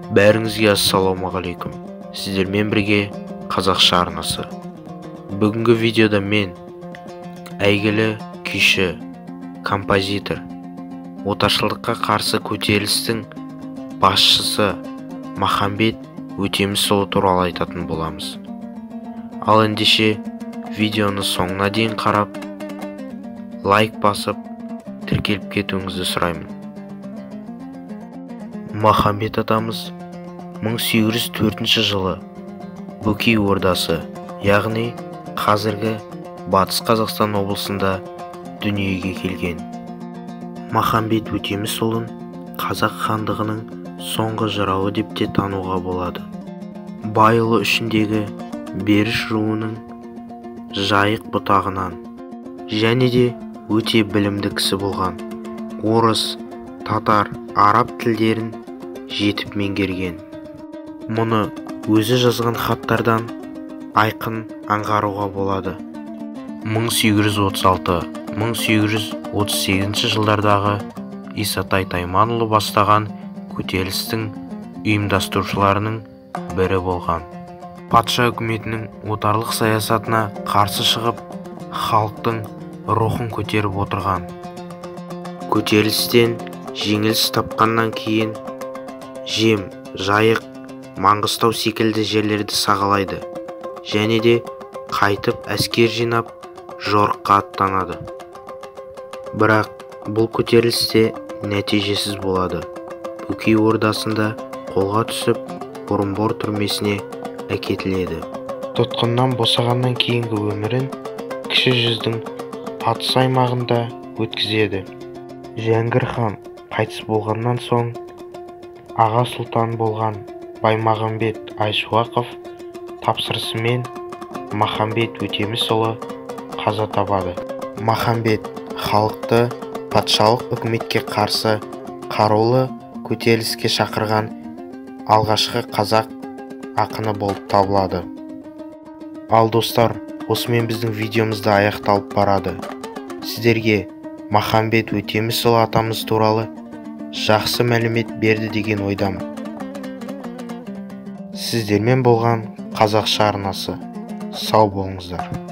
Бәріңізге ассалаумағалейкум. Сіздермен бірге қазақша арнасы. Бүгінгі видеода мен әйгілі күйші, композитор, отаршылдыққа қарсы көтерілістің басшысы Махамбет Өтемісұлы туралы айтатын боламыз. Ал ендеше видеоны соңына дейін қарап, лайк басып, тіркеліп кетуіңізді сұраймын. Махамбет атамыз 1804 жылы Бөкей ордасы, яғни қазіргі Батыс Қазақстан облысында дүниеге келген. Махамбет Өтемісұлын қазақ хандығының соңғы жырауы деп те тануға болады. Байұлы ішіндегі Беріш руының жайық бұтағынан және де өте білімді кісі болған. Орыс, татар, араб тілдерін жетіп меңгерген. Мұны өзі жазған хаттардан айқын аңғаруға болады. 1836-1838 жылдардағы Исатай Тайманұлы бастаған көтерілістің ұйымдастырушыларының бірі болған. Патша үкіметінің отарлық саясатына қарсы шығып, халықтың рухын көтеріп отырған. Көтерілістен жеңіліс тапқаннан кейін Жем, Жайық, Маңғыстау секілді жерлерді сағалайды және де қайтып әскер жинап жорыққа аттанады. Бірақ бұл көтерілісте нәтижесіз болады. Бөкей ордасында қолға түсіп, Орынбор түрмесіне әкетіледі. Тұтқыннан босағаннан кейінгі өмірін кіші жүздің батыс аймағында өткізеді. Жәңгір хан қайтыс болғаннан соң аға сұлтан болған Баймағамбет Айшуақов тапсырысымен Махамбет Өтемісұлы қаза табады. Махамбет халықты патшалық үкіметке қарсы қарулы көтеріліске шақырған алғашқы қазақ ақыны болып табылады. Ал достар, осымен біздің видеомызды аяқталып барады. Сіздерге Махамбет Өтемісұлы атамыз туралы жақсы мәлімет берді деген ойдамын. Сіздермен болған қазақша арнасы. Сау болыңыздар.